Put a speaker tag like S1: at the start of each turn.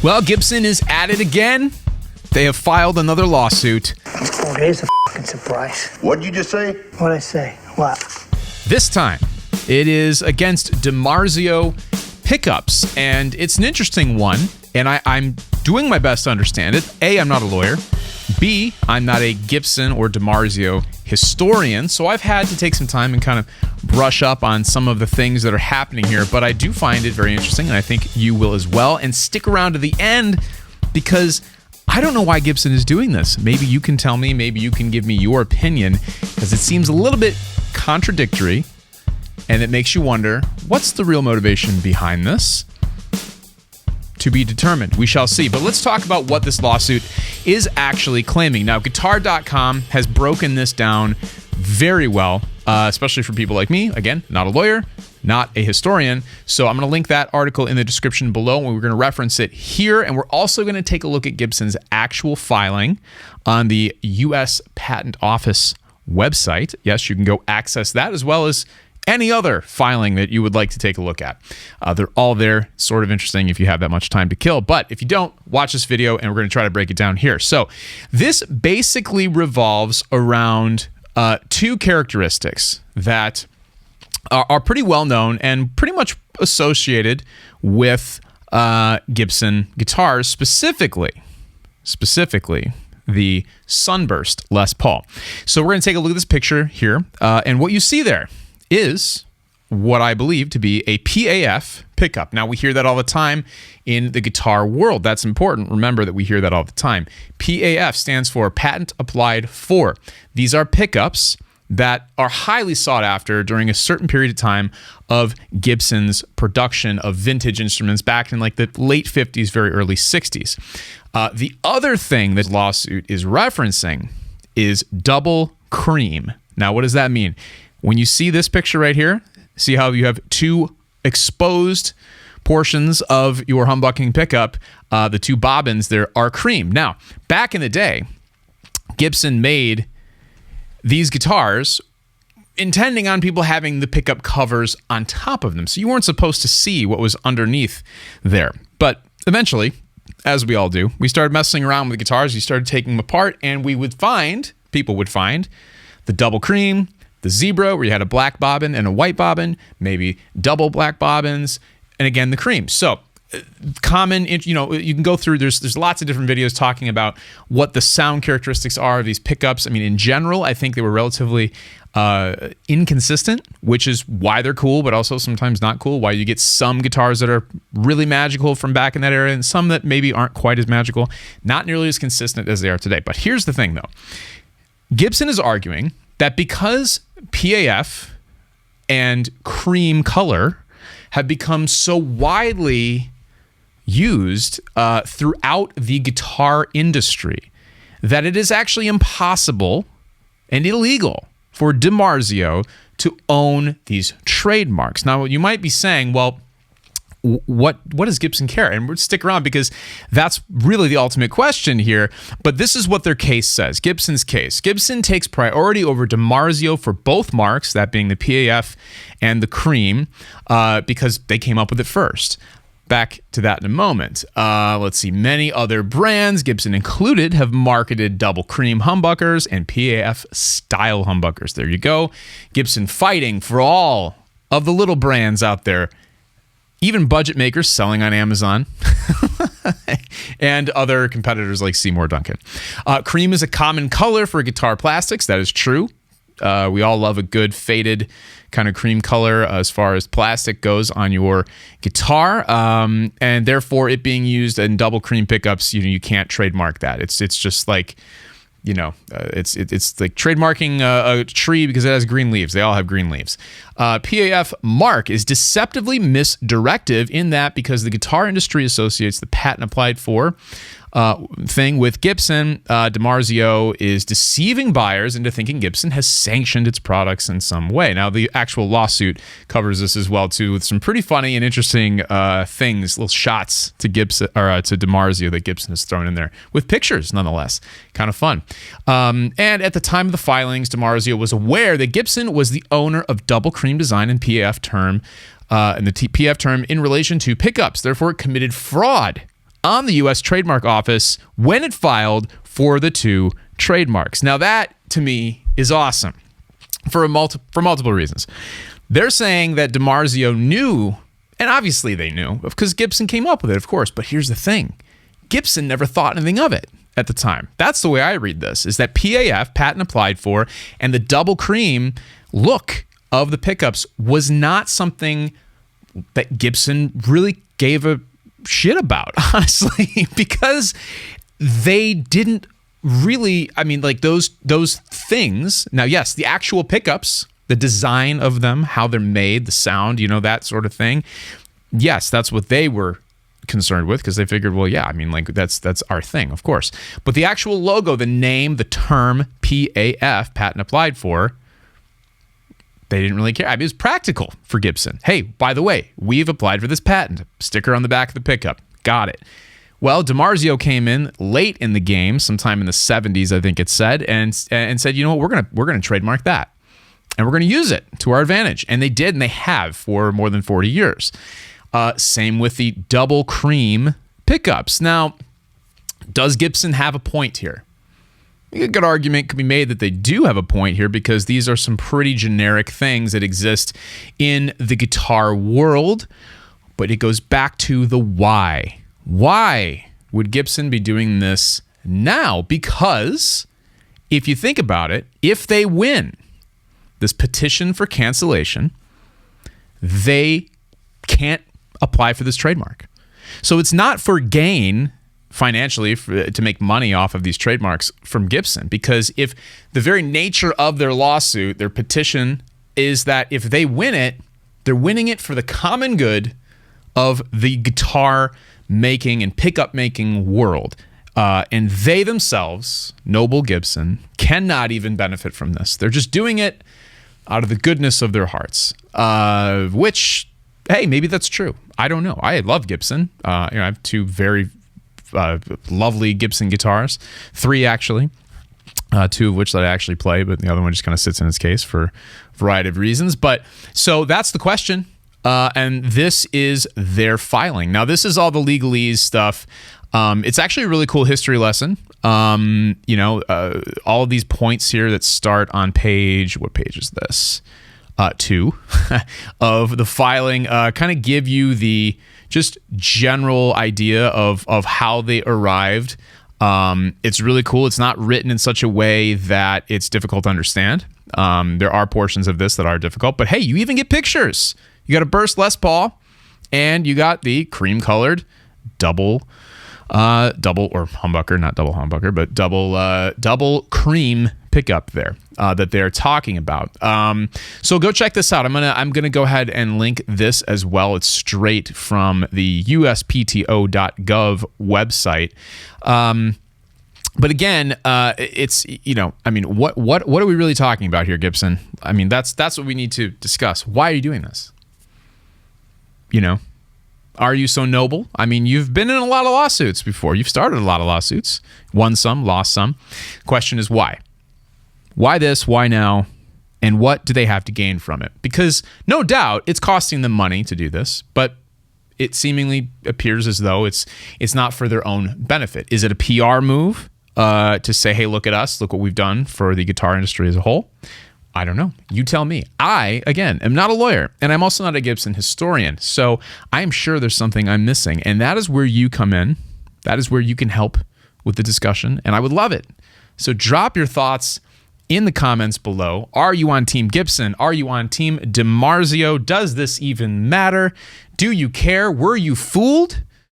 S1: Well, Gibson is at it again. They have filed another lawsuit.
S2: Oh, there's a fucking surprise.
S3: What'd you just say?
S2: What'd I say? What?
S1: This time, it is against DiMarzio Pickups, and it's an interesting one, and I'm doing my best to understand it. A, I'm not a lawyer. B, I'm not a Gibson or DiMarzio historian, so I've had to take some time and kind of brush up on some of the things that are happening here, but I do find it very interesting, and I think you will as well. And stick around to the end, because I don't know why Gibson is doing this. Maybe you can tell me, maybe you can give me your opinion, because it seems a little bit contradictory, and it makes you wonder, what's the real motivation behind this? To be determined. We shall see. But let's talk about what this lawsuit is actually claiming. Now, Guitar.com has broken this down very well, especially for people like me. Again, not a lawyer, not a historian. So I'm going to link that article in the description below, and we're going to reference it here. And we're also going to take a look at Gibson's actual filing on the U.S. Patent Office website. Yes, you can go access that, as well as any other filing that you would like to take a look at. They're all there. Sort of interesting if you have that much time to kill. But if you don't, watch this video, and we're going to try to break it down here. So this basically revolves around two characteristics that are pretty well known and pretty much associated with Gibson guitars, specifically the Sunburst Les Paul. So we're going to take a look at this picture here, and what you see there is what I believe to be a PAF pickup. Now, we hear that all the time in the guitar world. That's important. Remember that we hear that all the time. PAF stands for Patent Applied For. These are pickups that are highly sought after during a certain period of time of Gibson's production of vintage instruments back in like the late 50s, very early 60s. The other thing this lawsuit is referencing is double cream. Now, what does that mean? When you see this picture right here, see how you have two exposed portions of your humbucking pickup, the two bobbins there are cream. Now, back in the day, Gibson made these guitars intending on people having the pickup covers on top of them. So you weren't supposed to see what was underneath there. But eventually, as we all do, we started messing around with the guitars. We started taking them apart, and people would find the double cream, the zebra, where you had a black bobbin and a white bobbin, maybe double black bobbins, and again, the cream. So common, you can go through, there's lots of different videos talking about what the sound characteristics are of these pickups. I mean, in general, I think they were relatively inconsistent, which is why they're cool, but also sometimes not cool, why you get some guitars that are really magical from back in that era and some that maybe aren't quite as magical, not nearly as consistent as they are today. But here's the thing, though. Gibson is arguing that because PAF and cream color have become so widely used throughout the guitar industry that it is actually impossible and illegal for DiMarzio to own these trademarks. Now, you might be saying, well, what does Gibson care? And we'll stick around because that's really the ultimate question here. But this is what their case says, Gibson's case. Gibson takes priority over DiMarzio for both marks, that being the PAF and the cream, because they came up with it first. Back to that in a moment. Let's see. Many other brands, Gibson included, have marketed double cream humbuckers and PAF style humbuckers. There you go. Gibson fighting for all of the little brands out there, even budget makers selling on Amazon and other competitors like Seymour Duncan. Cream is a common color for guitar plastics. That is true. We all love a good faded kind of cream color as far as plastic goes on your guitar, and therefore it being used in double cream pickups, you can't trademark that. It's just like, it's like trademarking a tree because it has green leaves. They all have green leaves. PAF mark is deceptively misdirective in that because the guitar industry associates the patent applied for thing with Gibson, DiMarzio is deceiving buyers into thinking Gibson has sanctioned its products in some way. Now, the actual lawsuit covers this as well too, with some pretty funny and interesting things, little shots to Gibson or to DiMarzio that Gibson has thrown in there with pictures, nonetheless. Kind of fun. And at the time of the filings, DiMarzio was aware that Gibson was the owner of double cream design and PAF term, PAF term in relation to pickups. Therefore, it committed fraud on the U.S. Trademark Office when it filed for the two trademarks. Now that, to me, is awesome for multiple reasons. They're saying that DiMarzio knew, and obviously they knew, because Gibson came up with it, of course, but here's the thing. Gibson never thought anything of it at the time. That's the way I read this, is that PAF, patent applied for, and the double cream look of the pickups was not something that Gibson really gave a shit about, honestly, because they didn't really, I mean, like those things. Now, yes, the actual pickups, the design of them, how they're made, the sound, you know, that sort of thing. Yes, that's what they were concerned with, because they figured, well, yeah, I mean, like that's our thing, of course. But the actual logo, the name, the term PAF, patent applied for, they didn't really care. I mean, it was practical for Gibson. Hey, by the way, we've applied for this patent. Sticker on the back of the pickup. Got it. Well, DiMarzio came in late in the game, sometime in the 70s, I think it said, and said, you know what, we're gonna trademark that, and we're gonna use it to our advantage. And they did, and they have for more than 40 years. Same with the double cream pickups. Now, does Gibson have a point here? A good argument could be made that they do have a point here, because these are some pretty generic things that exist in the guitar world, but it goes back to the why. Why would Gibson be doing this now? Because if you think about it, if they win this petition for cancellation, they can't apply for this trademark. So it's not for gain financially to make money off of these trademarks from Gibson, because if the very nature of their lawsuit, their petition, is that if they win it, they're winning it for the common good of the guitar making and pickup making world. And they themselves, Noble Gibson, cannot even benefit from this. They're just doing it out of the goodness of their hearts, which, hey, maybe that's true. I don't know. I love Gibson. I have two very lovely Gibson guitars, 3 actually, 2 of which that I actually play, but the other one just kind of sits in its case for a variety of reasons. But so that's the question. And this is their filing. Now, this is all the legalese stuff. It's actually a really cool history lesson. All of these points here that start on page, what page is this? 2 of the filing kind of give you the just general idea of how they arrived. It's really cool. It's not written in such a way that it's difficult to understand. There are portions of this that are difficult, but hey, you even get pictures. You got a burst Les Paul, and you got the cream-colored double or humbucker, not double humbucker, but double cream pickup there that they're talking about. So go check this out. I'm gonna go ahead and link this as well. It's straight from the uspto.gov website. But again, it's, I mean, what are we really talking about here, Gibson? I mean, that's what we need to discuss. Why are you doing this? Are you so noble? I mean, you've been in a lot of lawsuits before. You've started a lot of lawsuits, won some, lost some. Question is why? Why this? Why now? And what do they have to gain from it? Because no doubt it's costing them money to do this, but it seemingly appears as though it's not for their own benefit. Is it a PR move to say, hey, look at us, look what we've done for the guitar industry as a whole? I don't know. You tell me. I, again, am not a lawyer, and I'm also not a Gibson historian, so I'm sure there's something I'm missing, and that is where you come in. That is where you can help with the discussion, and I would love it. So drop your thoughts in the comments below. Are you on Team Gibson? Are you on Team DiMarzio? Does this even matter? Do you care? Were you fooled?